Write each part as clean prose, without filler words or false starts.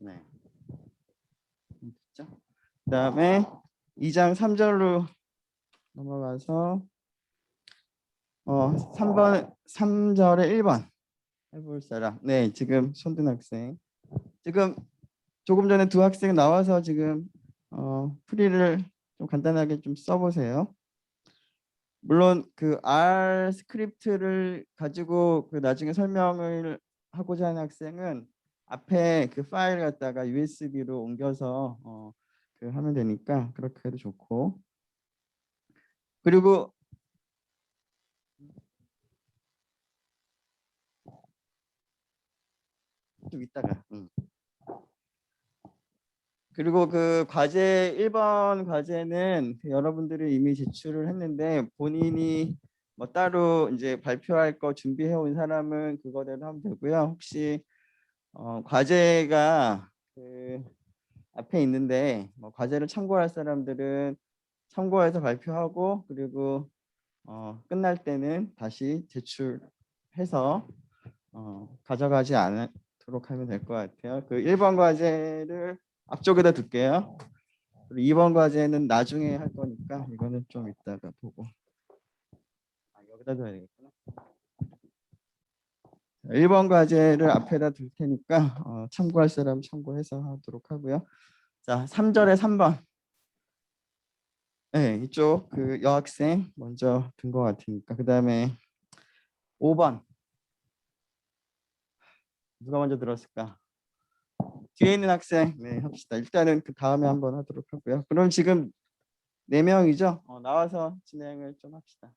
네. 됐죠? 그다음에 2장 3절로 넘어가서 3절에 1번 해볼 사람. 네, 지금 손든 학생. 지금 조금 전에 두 학생 나와서 지금 풀이를 좀 간단하게 좀 써보세요. 물론 그 R 스크립트를 가지고 그 나중에 설명을 하고자 하는 학생은 앞에 그 파일 갖다가 USB로 옮겨서 그 하면 되니까 그렇게 해도 좋고, 그리고 좀 이따가 그리고 그 과제 1번 과제는 여러분들이 이미 제출을 했는데 본인이 뭐 따로 이제 발표할 거 준비해 온 사람은 그거대로 하면 되고요. 혹시 과제가 그 앞에 있는데 뭐 과제를 참고할 사람들은 참고해서 발표하고, 그리고 끝날 때는 다시 제출해서 가져가지 않도록 하면 될 것 같아요. 그 1번 과제를 앞쪽에다 둘게요. 그리고 2번 과제는 나중에 할 거니까 이거는 좀 이따가 보고. 여기다 둬야 되겠구나. 1번 과제를 앞에다 둘 테니까 참고할 사람 참고해서 하도록 하고요. 자, 3절에 3번. 네, 이쪽 그 여학생 먼저 든 것 같으니까. 그 다음에 5번. 누가 먼저 들었을까? 뒤에 있는 학생. 네, 합시다. 일단은 그 다음에 한번 하도록 하고요. 그럼 지금 4명이죠? 나와서 진행을 좀 합시다.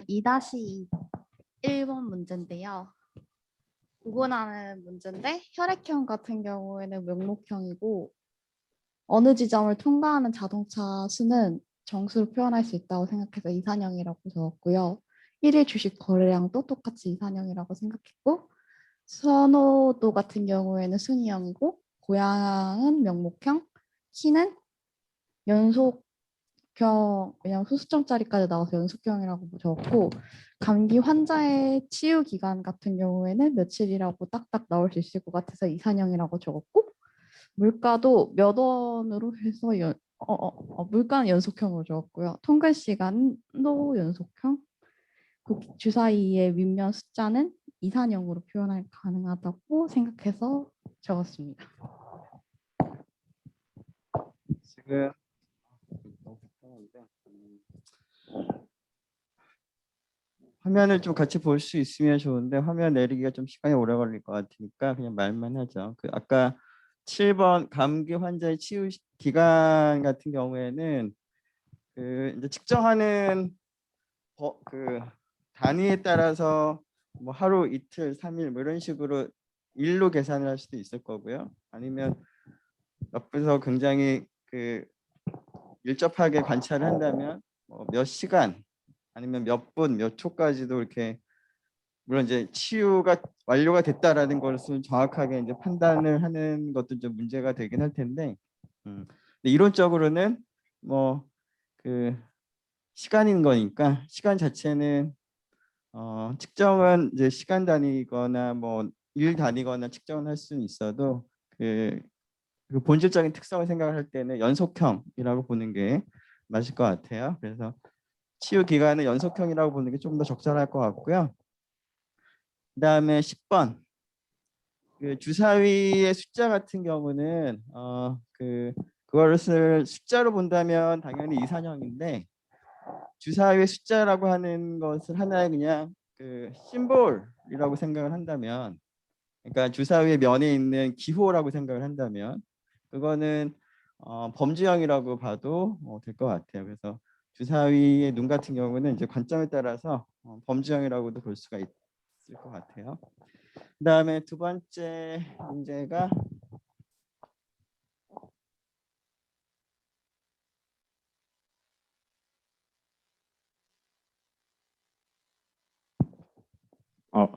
2-1번 문제인데요. 구분하는 문제인데 혈액형 같은 경우에는 명목형이고 어느 지점을 통과하는 자동차 수는 정수로 표현할 수 있다고 생각해서 이산형이라고 적었고요. 1일 주식 거래량도 똑같이 이산형이라고 생각했고 선호도 같은 경우에는 순위형이고 고향은 명목형, 키는 연속형, 왜냐면 수수점짜리까지 나와서 연속형이라고 적었고 감기 환자의 치유 기간 같은 경우에는 며칠이라고 딱딱 나올 수 있을 것 같아서 이산형이라고 적었고 물가도 몇 원으로 해서 물가는 연속형으로 적었고요. 통근 시간도 연속형, 주사위의 윗면 숫자는 이산형으로 표현할 가능하다고 생각해서 적었습니다. 지금 너무 불편한데, 화면을 좀 같이 볼 수 있으면 좋은데 화면 내리기가 좀 시간이 오래 걸릴 것 같으니까 그냥 말만 하죠. 그 아까 7번 감기 환자의 치유 기간 같은 경우에는 그 이제 측정하는 그 단위에 따라서 뭐 하루, 이틀, 3일 뭐 이런 식으로 일로 계산을 할 수도 있을 거고요. 아니면 옆에서 굉장히 그 밀접하게 관찰을 한다면 뭐몇 시간 아니면 몇 분, 몇 초까지도 이렇게 물론 이제 치유가 완료가 됐다라는 것을 정확하게 이제 판단을 하는 것도 좀 문제가 되긴 할 텐데, 근데 이론적으로는 뭐 그 시간인 거니까 시간 자체는 측정은 이제 시간 단위거나 뭐 일 단위거나 측정을 할 수는 있어도 그 본질적인 특성을 생각을 할 때는 연속형이라고 보는 게 맞을 것 같아요. 그래서 치유 기간은 연속형이라고 보는 게 조금 더 적절할 것 같고요. 그다음에 10번 그 주사위의 숫자 같은 경우는 그것을 숫자로 본다면 당연히 이산형인데 주사위의 숫자라고 하는 것을 하나의 그냥 그 심볼이라고 생각을 한다면 그러니까 주사위의 면에 있는 기호라고 생각을 한다면 그거는 범주형이라고 봐도 될 것 같아요. 그래서 주사위의 눈 같은 경우는 이제 관점에 따라서 범주형이라고도 볼 수가 있을 것 같아요. 그다음에 두 번째 문제가 아,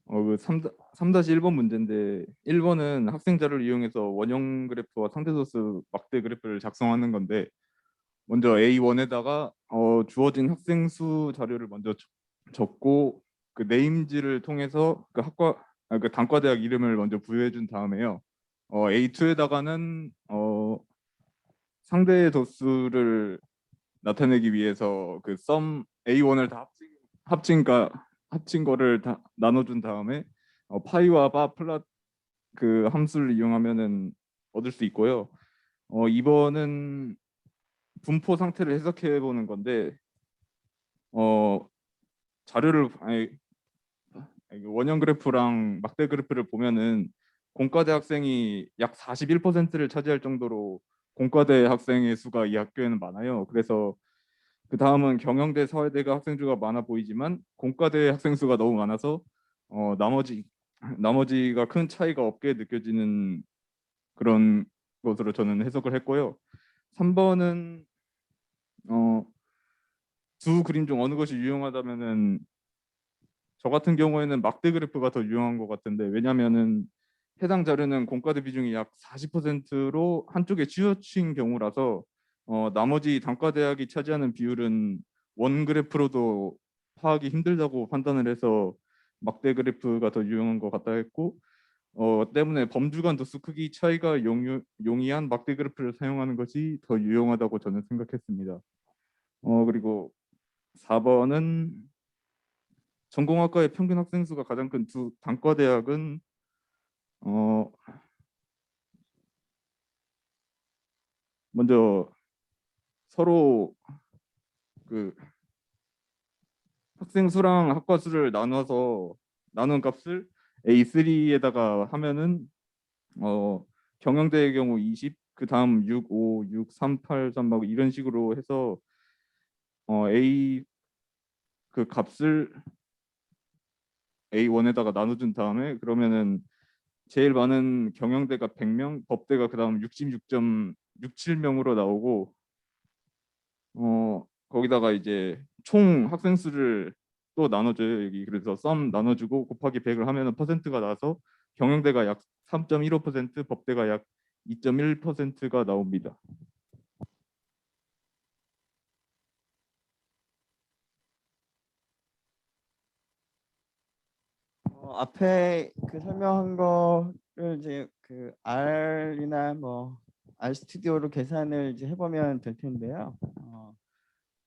그 3-1번 문제인데 1번은 학생 자료를 이용해서 원형 그래프와 상대소수 막대 그래프를 작성하는 건데 먼저 A1에다가 주어진 학생 수 자료를 먼저 적고 그 네임즈를 통해서 그 단과대학 이름을 먼저 부여해 준 다음에요. A2에다가는 상대 도수를 나타내기 위해서 그 썸 A1을 다 합친 거를 다 나눠준 다음에 파이와 바 플랫 그 함수를 이용하면은 얻을 수 있고요. 2번은 분포 상태를 해석해 보는 건데 자료를 원형 그래프랑 막대 그래프를 보면은 공과대 학생이 약 41%를 차지할 정도로 공과대 학생의 수가 이 학교에는 많아요. 그래서 그 다음은 경영대, 사회대가 학생 수가 많아 보이지만 공과대 학생 수가 너무 많아서 나머지가 큰 차이가 없게 느껴지는 그런 것으로 저는 해석을 했고요. 3번은 두 그림 중 어느 것이 유용하다면은 저 같은 경우에는 막대 그래프가 더 유용한 것 같은데 왜냐면은 해당 자료는 공과대 비중이 약 40%로 한쪽에 치우친 경우라서 나머지 단과대학이 차지하는 비율은 원 그래프로도 파악이 힘들다고 판단을 해서 막대 그래프가 더 유용한 것 같다 했고 때문에 범주 간 도수 크기 차이가 용이한 막대 그래프를 사용하는 것이 더 유용하다고 저는 생각했습니다. 그리고 4번은 전공학과의 평균 학생 수가 가장 큰 두 단과대학은 어, 먼저 서로 그 학생 수랑 학과 수를 나눠서 나눈 값을 A3에다가 하면은 경영대의 경우 20, 그 다음 6, 5, 6, 3, 8, 3 막 이런 식으로 해서 A 그 값을 A1에다가 나눠준 다음에 그러면은 제일 많은 경영대가 100명, 법대가 그다음 66.67명으로 나오고 거기다가 이제 총 학생 수를 또 나눠줘요. 여기 그래서 썸 나눠주고 곱하기 100을 하면은 퍼센트가 나서 경영대가 약 3.15%, 법대가 약 2.1%가 나옵니다. 앞에 그 설명한 거를 이제 그 R이나 뭐 R 스튜디오로 계산을 이제 해보면 될 텐데요.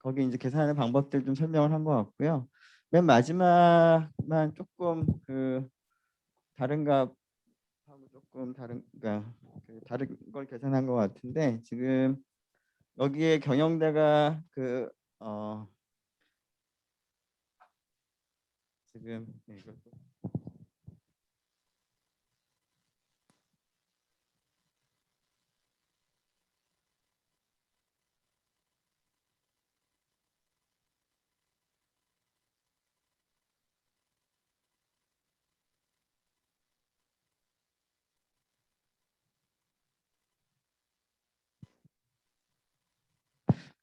거기 이제 계산하는 방법들 좀 설명을 한 것 같고요. 맨 마지막만 조금 그 다른 값하고 조금 다른 그러니까 그 다른 걸 계산한 것 같은데 지금 여기에 경영대가 지금 이것도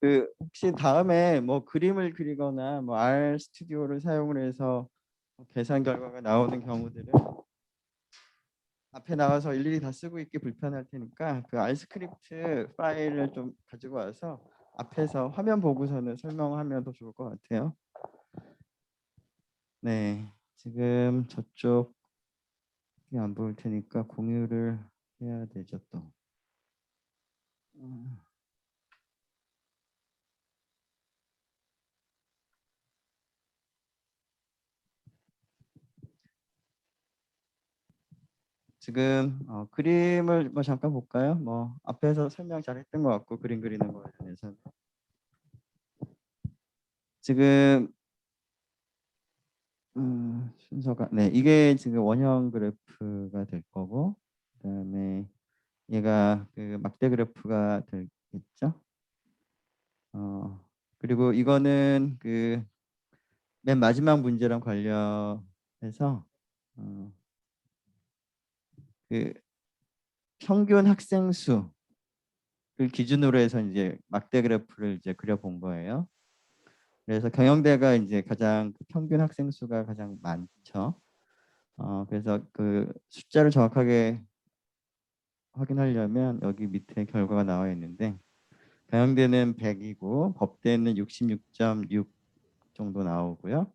그 혹시 다음에 뭐 그림을 그리거나 뭐 R 스튜디오를 사용을 해서 계산 결과가 나오는 경우들은 앞에 나와서 일일이 다 쓰고 있기 불편할 테니까 그 R 스크립트 파일을 좀 가지고 와서 앞에서 화면 보고서는 설명하면 더 좋을 것 같아요. 네, 지금 저쪽이 안 보일 테니까 공유를 해야 되죠 또. 음. 지금 그림을 뭐 잠깐 볼까요? 뭐 앞에서 설명 잘했던 것 같고 그림 그리는 거에 대해서는 지금 순서가 네 이게 지금 원형 그래프가 될 거고 그다음에 얘가 그 막대 그래프가 되겠죠. 그리고 이거는 그 맨 마지막 문제랑 관련해서 그 평균 학생 수를 기준으로 해서 이제 막대 그래프를 이제 그려본 거예요. 그래서 경영대가 이제 가장 평균 학생 수가 가장 많죠. 그래서 그 숫자를 정확하게 확인하려면 여기 밑에 결과가 나와 있는데 경영대는 100이고 법대는 66.6 정도 나오고요.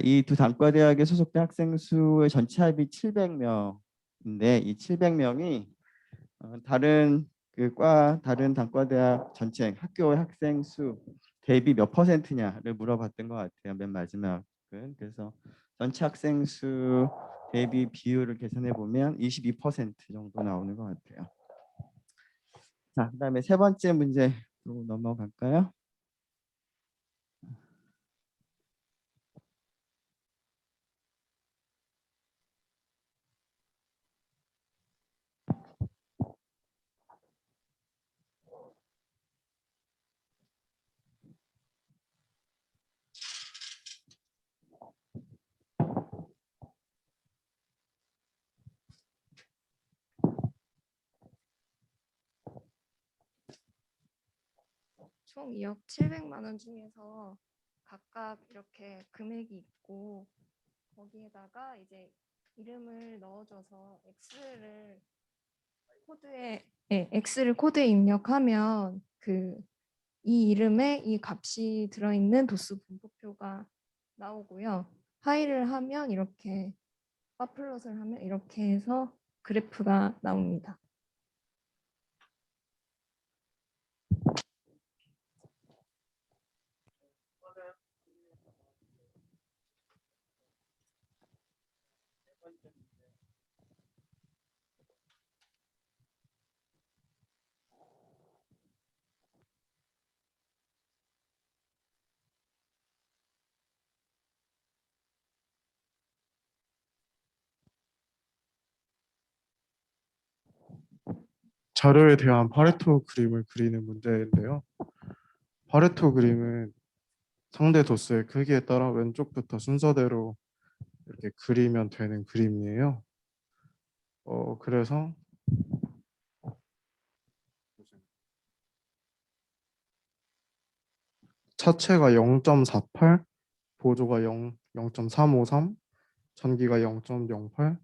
이 두 단과대학에 소속된 학생 수의 전체 합이 700명인데 이 700명이 다른 다른 단과대학 전체 학교의 학생 수 대비 몇 퍼센트냐를 물어봤던 것 같아요. 맨 마지막은. 그래서 전체 학생 수 대비 비율을 계산해 보면 22% 정도 나오는 것 같아요. 자, 그다음에 세 번째 문제로 넘어갈까요? 총 2억 700만 원 중에서 각각 이렇게 금액이 있고 거기에다가 이제 이름을 넣어줘서 X를 코드에 입력하면 이 이름에 이 값이 들어있는 도수 분포표가 나오고요. 파일을 하면 이렇게 바플롯을 하면 이렇게 해서 그래프가 나옵니다. 자료에 대한 파레토 그림을 그리는 문제인데요. 파레토 그림은 상대 도수의 크기에 따라 왼쪽부터 순서대로 이렇게 그리면 되는 그림이에요. 그래서 차체가 0.48, 보조가 0.353, 전기가 0.08,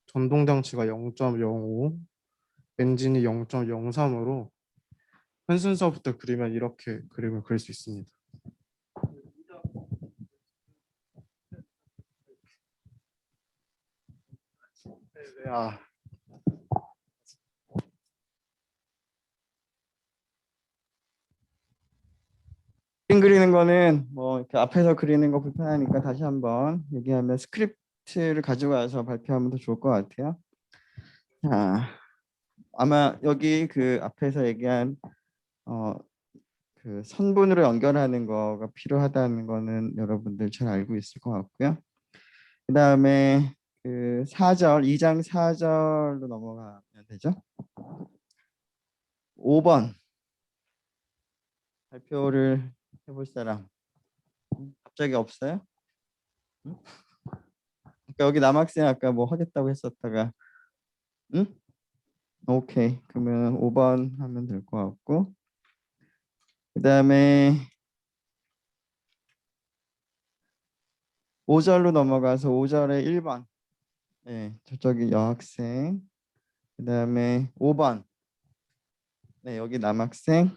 전동장치가 0.05, 엔진이 0.03으로 한 순서부터 그리면 이렇게 그림을 그릴 수 있습니다. 아, 그림 그리는 거는 뭐 이렇게 앞에서 그리는 거 불편하니까 다시 한번 얘기하면 스크립트를 가져가서 발표하면 더 좋을 것 같아요. 자, 아마 여기 그 앞에서 얘기한 그 선분으로 연결하는 거가 필요하다는 거는 여러분들 잘 알고 있을 것 같고요. 그 다음에 그 4절, 2장 4절로 넘어가면 되죠. 5번 발표를 해볼 사람 갑자기 없어요? 응? 아까 여기 남학생 아까 뭐 하겠다고 했었다가 응? 오케이. 그러면 5번 하면 될 것 같고 그 다음에 5절로 넘어가서 5절에 1번 네, 저쪽이 여학생 그 다음에 5번 네, 여기 남학생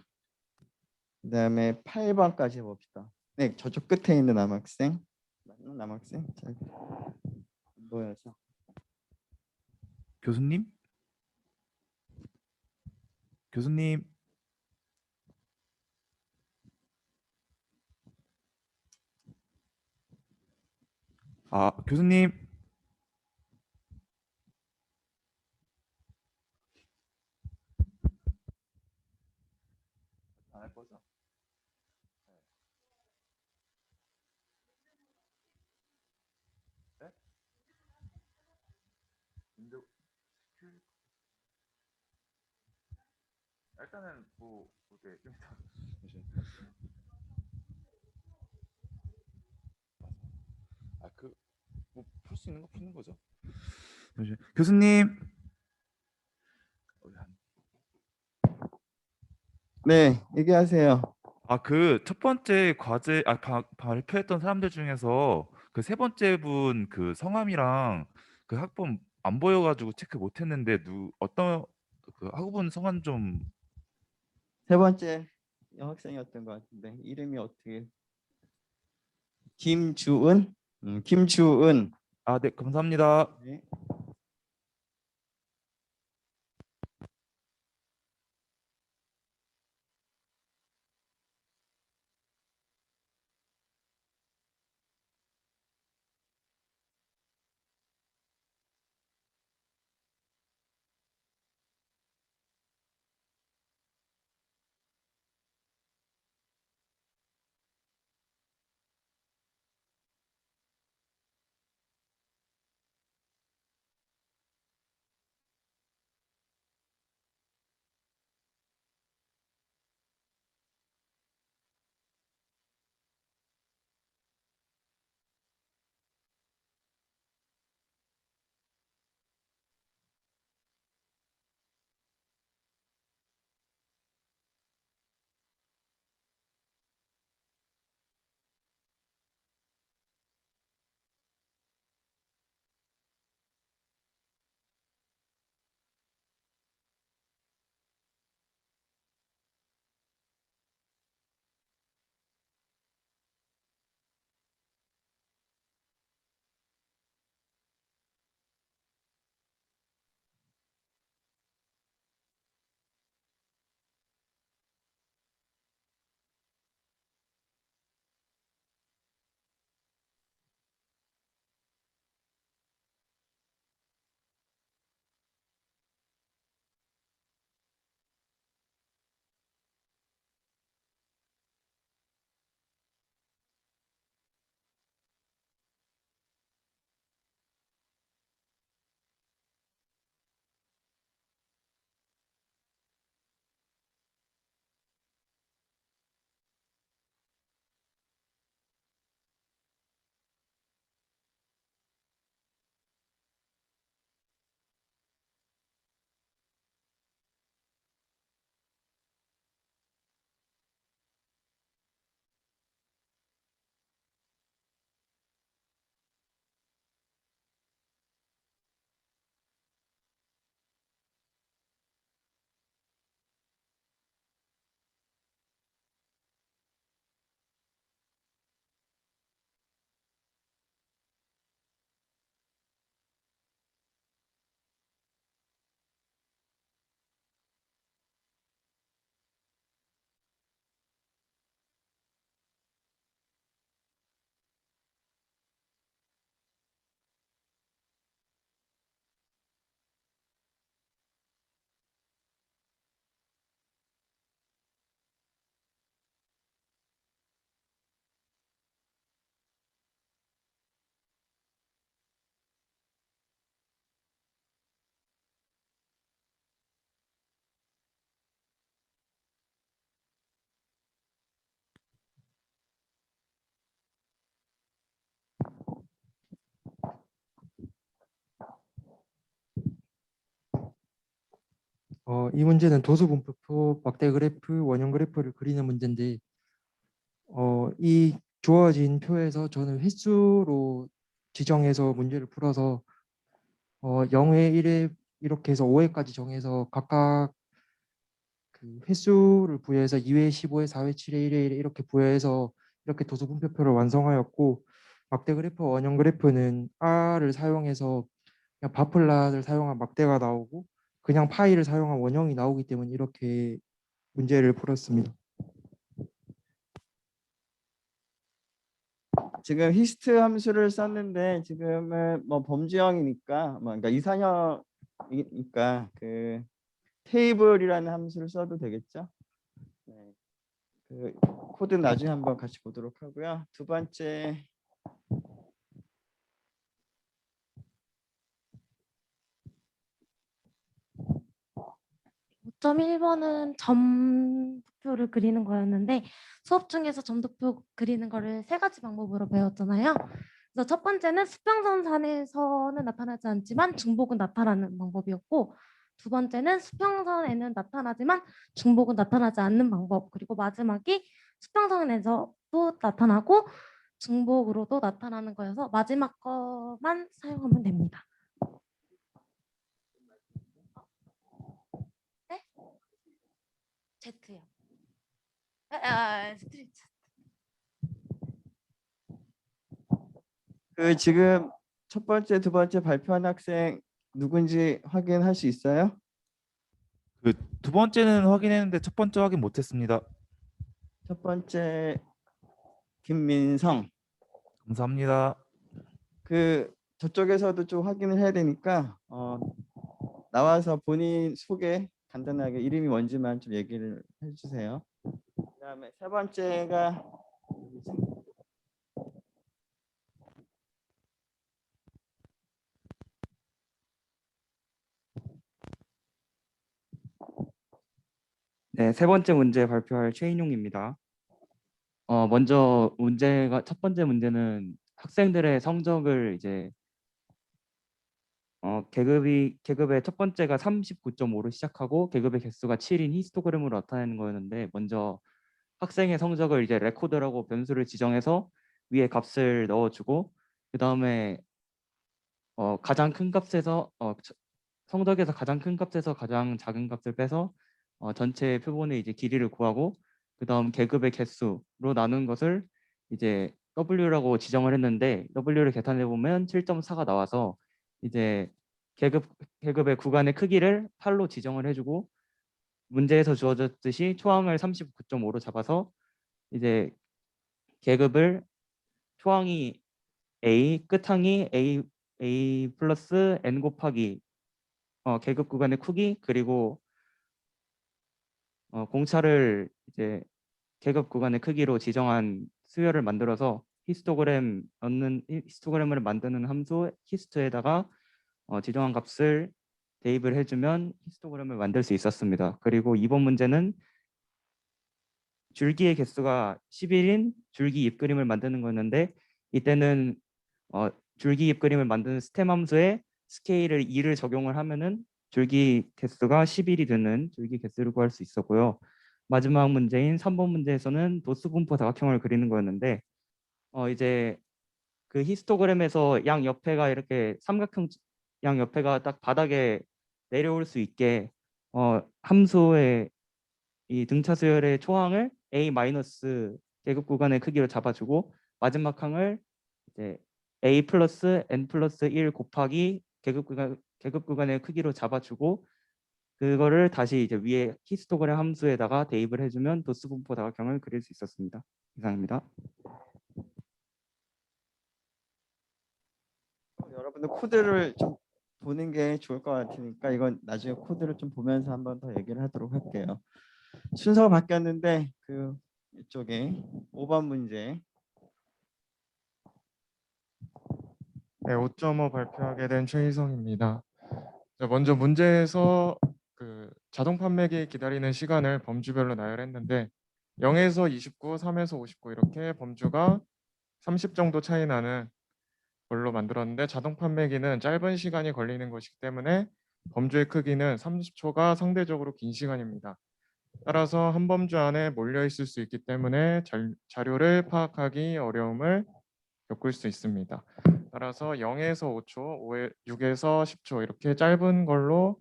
그 다음에 8번까지 해봅시다. 네, 저쪽 끝에 있는 남학생 맞나? 남학생 잘 보여서 교수님? 교수님? 아, 교수님? 안 할 거죠? 네? 윈도우 큐- 일단은 뭐 그게 좀 아그뭐 풀 수 있는 거 푸는 거죠. 교수님. 네, 얘기하세요. 그 첫 번째 과제 발표했던 사람들 중에서 그 세 번째 분 그 성함이랑 그 학번 안 보여가지고 체크 못했는데 어떤 그 학번 성함 좀. 세 번째 여학생이었던 것 같은데 이름이 어떻게 김주은? 김주은. 네, 감사합니다. 네. 이 문제는 도수 분포표, 막대 그래프, 원형 그래프를 그리는 문제인데 이 주어진 표에서 저는 횟수로 지정해서 문제를 풀어서 0회, 1회 이렇게 해서 5회까지 정해서 각각 그 횟수를 부여해서 2회, 15회, 4회, 7회, 1회, 1회 이렇게 부여해서 이렇게 도수 분표표를 완성하였고 막대 그래프, 원형 그래프는 R을 사용해서 그냥 바플랏을 사용한 막대가 나오고 그냥 파이를 사용한 원형이 나오기 때문에 이렇게 문제를 풀었습니다. 지금 히스트 함수를 썼는데 지금은 뭐 범주형이니까 뭐 그러니까 이산형이니까 그 테이블이라는 함수를 써도 되겠죠? 네. 그 코드 나중에 한번 같이 보도록 하고요. 두 번째 5.1번은 점도표를 그리는 거였는데 수업 중에서 점도표 그리는 거를 세 가지 방법으로 배웠잖아요. 그래서 첫 번째는 수평선상에서는 나타나지 않지만 중복은 나타나는 방법이었고 두 번째는 수평선에는 나타나지만 중복은 나타나지 않는 방법 그리고 마지막이 수평선에서도 나타나고 중복으로도 나타나는 거여서 마지막 거만 사용하면 됩니다. Z요. 스트리트. 그 지금 첫 번째, 두 번째 발표한 학생 누군지 확인할 수 있어요? 그 두 번째는 확인했는데 첫 번째 확인 못했습니다. 첫 번째 김민성. 감사합니다. 그 저쪽에서도 좀 확인을 해야 되니까 나와서 본인 소개 간단하게 이름이 뭔지만 좀 얘기를 해주세요. 그다음에 세 번째가 누구지? 네, 세 번째 문제 발표할 최인용입니다. 먼저 문제가 첫 번째 문제는 학생들의 성적을 이제 계급의 첫 번째가 39.5로 시작하고 계급의 개수가 7인 히스토그램으로 나타내는 거였는데 먼저 학생의 성적을 이제 레코드라고 변수를 지정해서 위에 값을 넣어주고 그 다음에 가장 큰 값에서 성적에서 가장 큰 값에서 가장 작은 값을 빼서 전체 표본의 이제 길이를 구하고 그 다음 계급의 개수로 나눈 것을 이제 W라고 지정을 했는데 W를 계산해 보면 7.4가 나와서 이제 계급의 구간의 크기를 8로 지정을 해주고 문제에서 주어졌듯이 초항을 39.5로 잡아서 이제 계급을 초항이 A, 끝항이 A 플러스 N 곱하기 계급 구간의 크기 그리고 공차를 이제 계급 구간의 크기로 지정한 수열을 만들어서 히스토그램을 만드는 함수 히스트에다가 지정한 값을 대입을 해주면 히스토그램을 만들 수 있었습니다. 그리고 이번 문제는 줄기의 개수가 11인 줄기 잎그림을 만드는 거였는데 이때는 줄기 잎그림을 만드는 스템 함수에 스케일을 2를 적용을 하면은 줄기 개수가 11이 되는 줄기 개수를 구할 수 있었고요. 마지막 문제인 3번 문제에서는 도수 분포 다각형을 그리는 거였는데 이제 그 히스토그램에서 양 옆에가 이렇게 삼각형 양 옆에가 딱 바닥에 내려올 수 있게 함수의 이 등차 수열의 초항을 a 마이너스 계급 구간의 크기로 잡아주고 마지막 항을 이제 a 플러스 n 플러스 1 곱하기 계급 구간의 크기로 잡아주고 그거를 다시 이제 위에 히스토그램 함수에다가 대입을 해주면 도수 분포 다각형을 그릴 수 있었습니다. 이상입니다. 여러분들 코드를 좀 보는 게 좋을 것 같으니까 이건 나중에 코드를 좀 보면서 한번 더 얘기를 하도록 할게요. 순서가 바뀌었는데 그 이쪽에 5번 문제. 네, 5.5 발표하게 된 최희성입니다. 먼저 문제에서 그 자동 판매기 기다리는 시간을 범주별로 나열했는데 0에서 29, 3에서 59 이렇게 범주가 30 정도 차이 나는 걸로 만들었는데 자동 판매기는 짧은 시간이 걸리는 것이기 때문에 범주의 크기는 30초가 상대적으로 긴 시간입니다. 따라서 한 범주 안에 몰려 있을 수 있기 때문에 자료를 파악하기 어려움을 겪을 수 있습니다. 따라서 0에서 5초, 6에서 10초 이렇게 짧은 걸로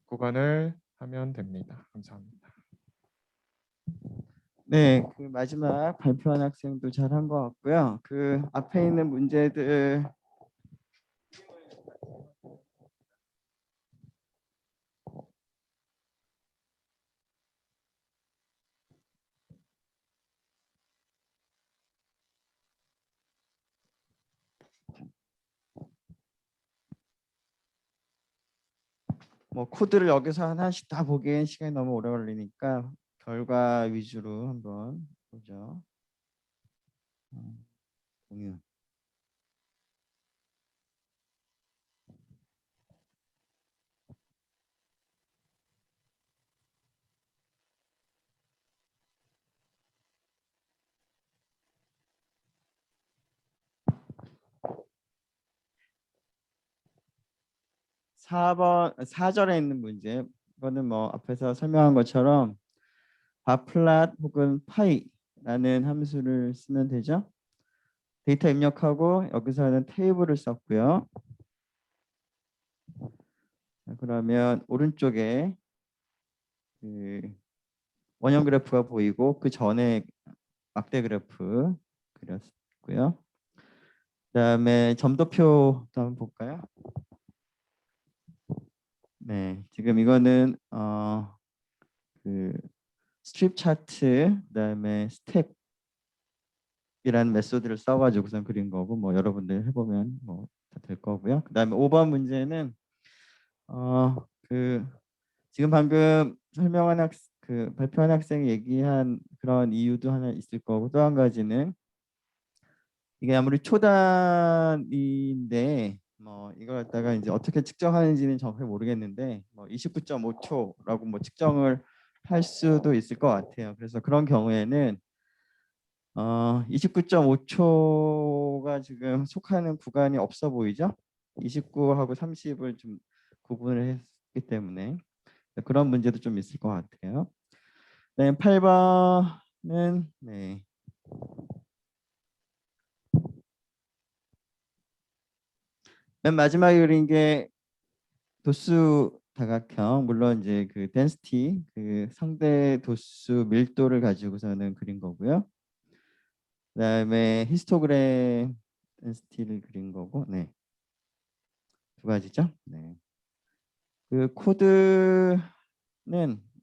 구간을 하면 됩니다. 감사합니다. 네, 그 마지막 발표한 학생도 잘한 것 같고요. 그 앞에 있는 문제들 뭐 코드를 여기서 하나씩 다 보기엔 시간이 너무 오래 걸리니까 결과 위주로 한번 보죠. 공유. (4번) 4절에 있는 문제. 이거는 뭐 앞에서 설명한 것처럼 바플랏 혹은 파이라는 함수를 쓰면 되죠. 데이터 입력하고 여기서는 테이블을 썼고요. 자, 그러면 오른쪽에 그 원형 그래프가 보이고 그 전에 막대 그래프 그렸고요. 그다음에 점도표도 한번 볼까요? 네, 지금 이거는 그 스트립 차트 그다음에 스텝이라는 메소드를 써가지고선 그린 거고 뭐 여러분들 해보면 뭐 다 될 거고요. 그다음에 5번 문제는 그 지금 방금 설명한 그 발표한 학생이 얘기한 그런 이유도 하나 있을 거고 또 한 가지는 이게 아무리 초단위인데 뭐 이걸 갖다가 이제 어떻게 측정하는지는 정확히 모르겠는데 뭐 29.5초라고 뭐 측정을 할 수도 있을 것 같아요. 그래서 그런 경우에는 29.5초가 지금 속하는 구간이 없어 보이죠? 29하고 30을 좀 구분을 했기 때문에 그런 문제도 좀 있을 것 같아요. 네, 8번은 네. 맨 마지막에 그린 게 도수 다각형, 물론 이제 그 덴시티, 그 상대 도수 밀도를 가지고서는 그린 거고요. 그다음에 히스토그램 덴시티를 그린 거고, 네, 두 가지죠. 네, 그 코드는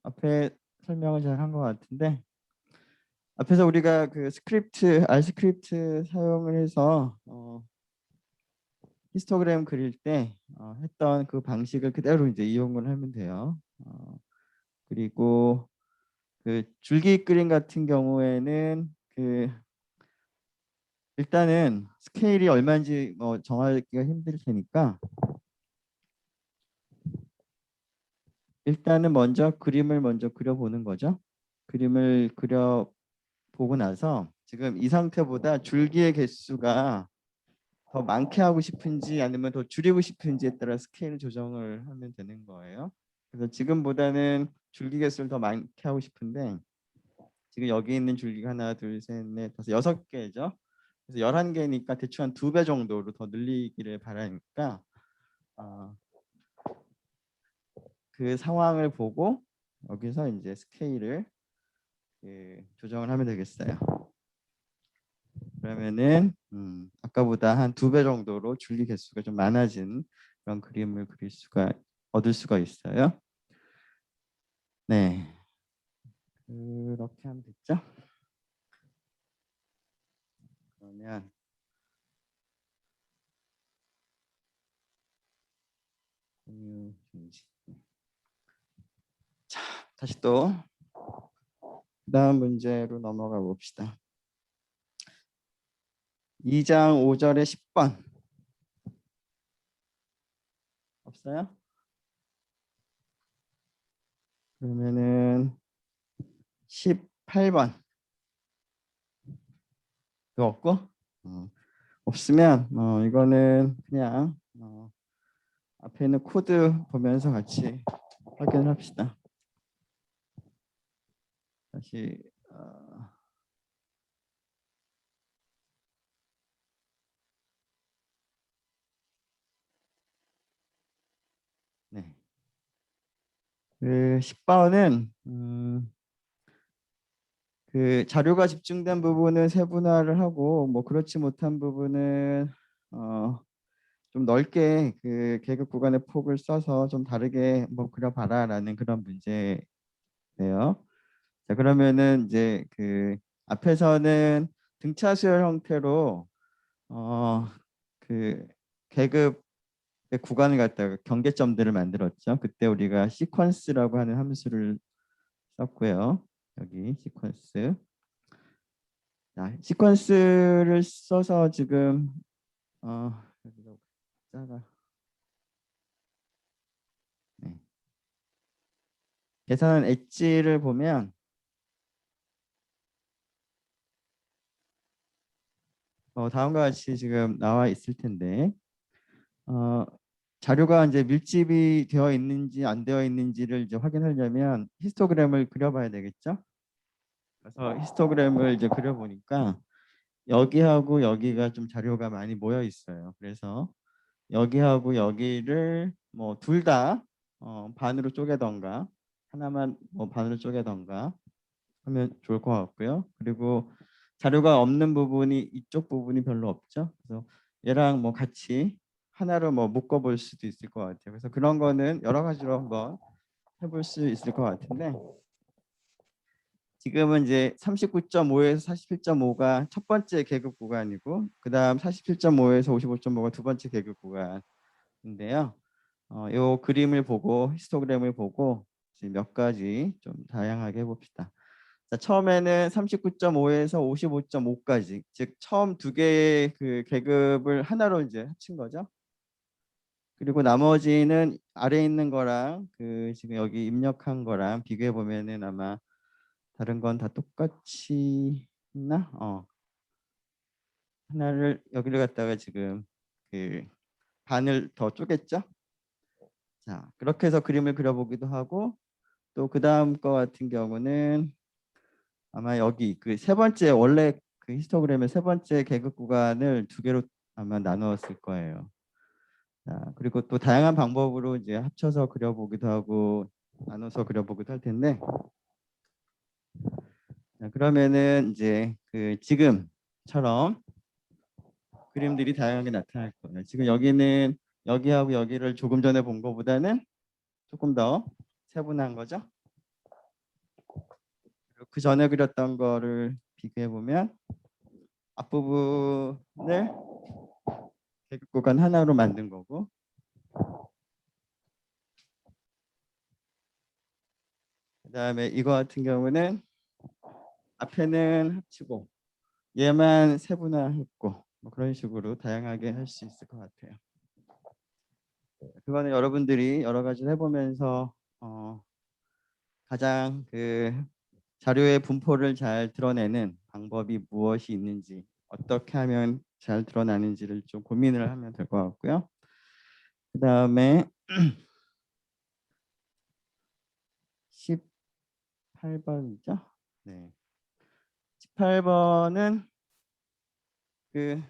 앞에 설명을 잘 한 것 같은데 앞에서 우리가 그 스크립트, R 스크립트 사용을 해서 히스토그램 그릴 때 했던 그 방식을 그대로 이제 이용을 하면 돼요. 그리고 그 줄기 그림 같은 경우에는 그 일단은 스케일이 얼마인지 뭐 정하기가 힘들 테니까 일단은 먼저 그림을 먼저 그려보는 거죠. 그림을 그려보고 나서 지금 이 상태보다 줄기의 개수가 더 많게 하고 싶은지 아니면 더 줄이고 싶은지에 따라 스케일 조정을 하면 되는 거예요. 그래서 지금보다는 줄기 개수를 더 많게 하고 싶은데 지금 여기 있는 줄기가 하나, 둘, 셋, 넷, 다섯, 6개죠. 그래서 11개니까 대충 한 2배 정도로 더 늘리기를 바라니까 그 상황을 보고 여기서 이제 스케일을 조정을 하면 되겠어요. 그러면은 아까보다 한 2배 정도로 줄기 개수가 좀 많아진 그런 그림을 얻을 수가 있어요. 네, 그렇게 하면 됐죠. 그러면 공유 중지. 자, 다시 또 다음 문제로 넘어가 봅시다. 2장 5절에 10번 없어요? 그러면은 18번 또 없고 없으면 이거는 그냥 앞에 있는 코드 보면서 같이 확인을 합시다. 다시 네. 그 10번은 그 자료가 집중된 부분은 세분화를 하고 뭐 그렇지 못한 부분은 좀 넓게 그 계급 구간의 폭을 써서 좀 다르게 뭐 그려봐라라는 그런 문제예요. 자, 그러면은 이제 그 앞에서는 등차 수열 형태로 그 계급의 구간을 갖다가 경계점들을 만들었죠. 그때 우리가 시퀀스라고 하는 함수를 썼고요. 여기 시퀀스. 자, 시퀀스를 써서 지금 여기다 짜가 네. 계산한 엣지를 보면 다음과 같이 지금 나와 있을 텐데 자료가 이제 밀집이 되어 있는지 안 되어 있는지를 이제 확인하려면 히스토그램을 그려봐야 되겠죠. 그래서 히스토그램을 이제 그려보니까 여기하고 여기가 좀 자료가 많이 모여 있어요. 그래서 여기하고 여기를 뭐 둘 다 반으로 쪼개던가 하나만 뭐 반으로 쪼개던가 하면 좋을 것 같고요. 그리고 자료가 없는 부분이 이쪽 부분이 별로 없죠. 그래서 얘랑 뭐 같이 하나로 뭐 묶어볼 수도 있을 것 같아요. 그래서 그런 거는 여러 가지로 한번 해볼 수 있을 것 같은데 지금은 이제 39.5에서 47.5가 첫 번째 계급 구간이고 그 다음 47.5에서 55.5가 두 번째 계급 구간인데요. 이 그림을 보고 히스토그램을 보고 이제 몇 가지 좀 다양하게 해봅시다. 자, 처음에는 39.5에서 55.5까지, 즉 처음 두 개의 그 계급을 하나로 이제 합친 거죠. 그리고 나머지는 아래에 있는 거랑 그 지금 여기 입력한 거랑 비교해 보면은 아마 다른 건 다 똑같이 있나? 하나를 여기를 갖다가 지금 그 반을 더 쪼갰죠. 자, 그렇게 해서 그림을 그려보기도 하고 또 그 다음 거 같은 경우는 아마 여기 그 세 번째 원래 그 히스토그램의 세 번째 계급 구간을 두 개로 아마 나누었을 거예요. 자, 그리고 또 다양한 방법으로 이제 합쳐서 그려보기도 하고 나눠서 그려보기도 할 텐데 자, 그러면은 이제 그 지금처럼 그림들이 다양하게 나타날 거예요. 지금 여기는 여기하고 여기를 조금 전에 본 것보다는 조금 더 세분화한 거죠. 그 전에 그렸던 거를 비교해 보면 앞부분을 계급 구간 하나로 만든 거고 그다음에 이거 같은 경우는 앞에는 합치고 얘만 세분화했고 뭐 그런 식으로 다양하게 할 수 있을 것 같아요. 그거는 여러분들이 여러 가지를 해보면서 가장 그 자료의 분포를 잘 드러내는 방법이 무엇이 있는지 어떻게 하면 잘 드러나는지를 좀 고민을 하면 될 것 같고요. 그 다음에 18번이죠. 네. 18번은 그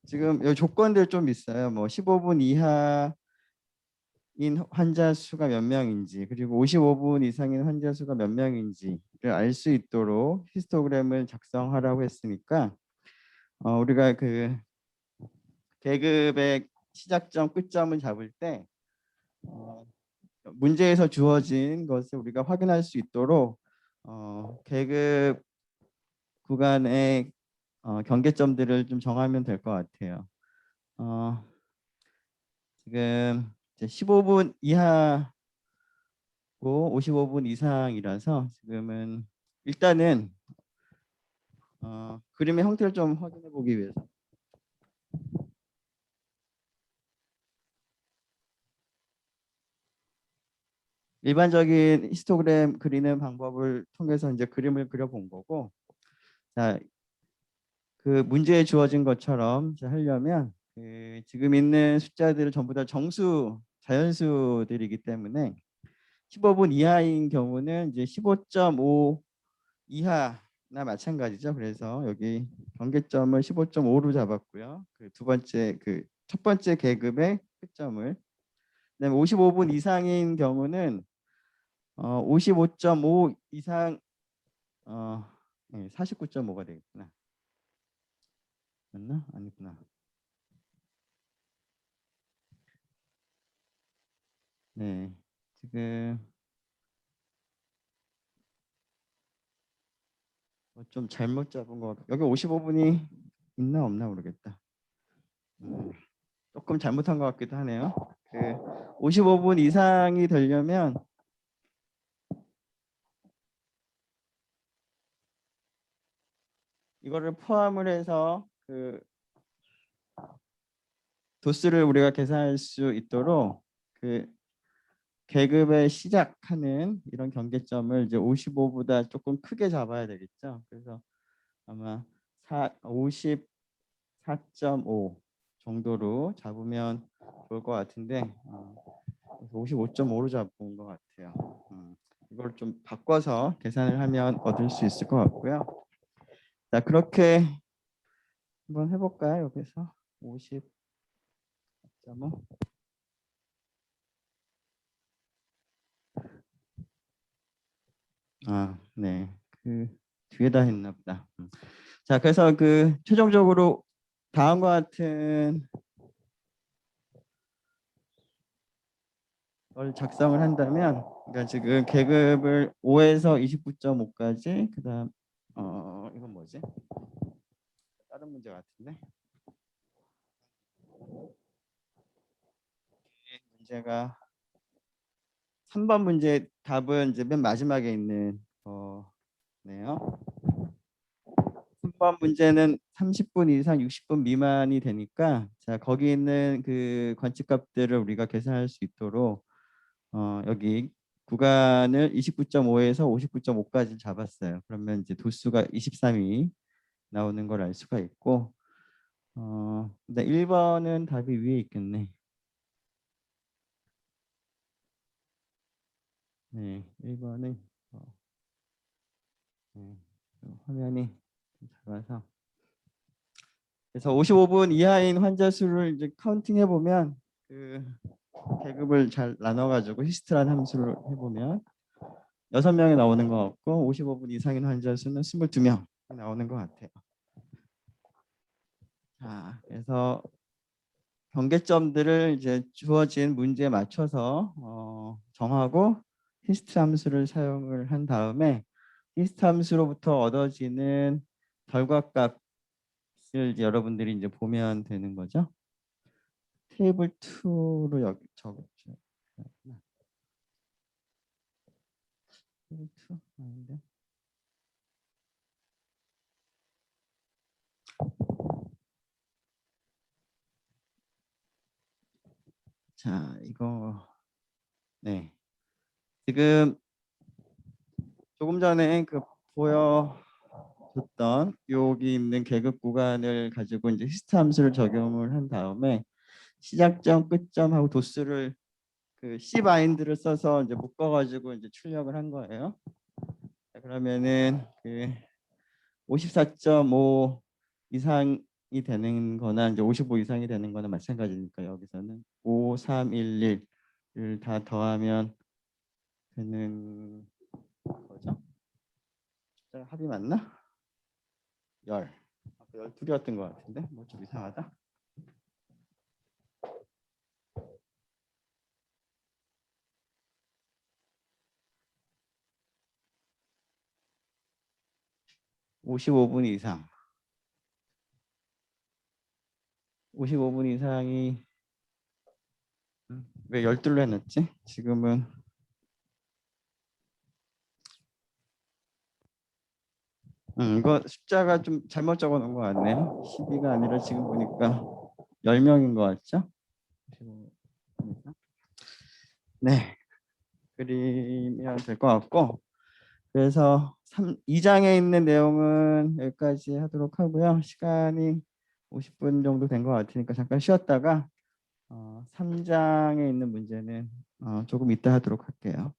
지금 여기 조건들 좀 있어요. 뭐 15분 이하인 환자 수가 몇 명인지 그리고 55분 이상인 환자 수가 몇 명인지를 알 수 있도록 히스토그램을 작성하라고 했으니까 우리가 그 계급의 시작점 끝점을 잡을 때 문제에서 주어진 것을 우리가 확인할 수 있도록 계급 구간의 경계점들을 좀 정하면 될 것 같아요. 지금 이제 15분 이하고 55분 이상이라서 지금은 일단은 그림의 형태를 좀 확인해 보기 위해서 일반적인 히스토그램 그리는 방법을 통해서 이제 그림을 그려본 거고 자, 그 문제에 주어진 것처럼 하려면 그 지금 있는 숫자들을 전부 다 정수 자연수들이기 때문에 15분 이하인 경우는 이제 15.5 이하나 마찬가지죠. 그래서 여기 경계점을 15.5로 잡았고요. 그 두 번째 그 첫 번째 계급의 끝점을. 그다음에 55분 이상인 경우는 55.5 이상 49.5가 되겠구나. 맞나? 아니구나. 네, 지금 좀 잘못 잡은 것 같아요. 여기 55분이 있나 없나 모르겠다. 조금 잘못한 것 같기도 하네요. 그 55분 이상이 되려면 이거를 포함을 해서 그 도수를 우리가 계산할 수 있도록 그 계급에 시작하는 이런 경계점을 이제 55보다 조금 크게 잡아야 되겠죠. 그래서 아마 54.5 정도로 잡으면 좋을 것 같은데 55.5로 잡은 것 같아요. 이걸 좀 바꿔서 계산을 하면 얻을 수 있을 것 같고요. 자, 그렇게 한번 해볼까요? 여기서 50.5. 네. 그 뒤에다 했나 보다. 자, 그래서 그 최종적으로 다음과 같은 걸 작성을 한다면, 그러니까 지금 계급을 5에서 29.5까지, 그다음 이건 뭐지? 다른 문제 같은데. 이 문제가 3번 문제 답은 이제 맨 마지막에 있는 거네요. 3번 문제는 30분 이상 60분 미만이 되니까, 자, 거기 있는 그 관측값들을 우리가 계산할 수 있도록 여기 구간을 29.5에서 59.5까지 잡았어요. 그러면 이제 도수가 23이 나오는 걸 알 수가 있고, 근데 1번은 답이 위에 있겠네. 네, 1번은 화면이 좀 작아서. 그래서 55분 이하인 환자 수를 이제 카운팅 해보면 그 계급을 잘 나눠가지고 히스트란 함수를 해보면 6명이 나오는 것 같고 55분 이상인 환자 수는 22명 나오는 것 같아요. 자, 그래서 경계점들을 이제 주어진 문제에 맞춰서 정하고 히스트 함수를 사용을 한 다음에 히스트 함수로부터 얻어지는 결과값을 이제 여러분들이 이제 보면 되는 거죠. 테이블 2로 여기 적었죠. 테이블 2 아닌데. 자, 이거 네. 지금 조금 전에 그 보여줬던 여기 있는 계급 구간을 가지고 이제 히스트 함수를 적용을 한 다음에 시작점, 끝점하고 도수를 그 C 바인드를 써서 이제 묶어가지고 이제 출력을 한 거예요. 자, 그러면은 그 54.5 이상이 되는 거나 이제 55 이상이 되는 거나 마찬가지니까 여기서는 5, 3, 1, 1을 다 더하면 되는 거죠. 숫자 합이 맞나? 10. 아까 12이었던 것 같은데 뭐 좀 이상하다. (55분) 이상. 55분 이상이 왜 12로 해놨지? 지금은 이거 숫자가 좀 잘못 적어 놓은 것 같네요. 12가 아니라 지금 보니까 10명인 것 같죠? 네, 그리면 될 것 같고, 그래서 2장에 있는 내용은 여기까지 하도록 하고요. 시간이 50분 정도 된 것 같으니까 잠깐 쉬었다가 3장에 있는 문제는 조금 이따 하도록 할게요.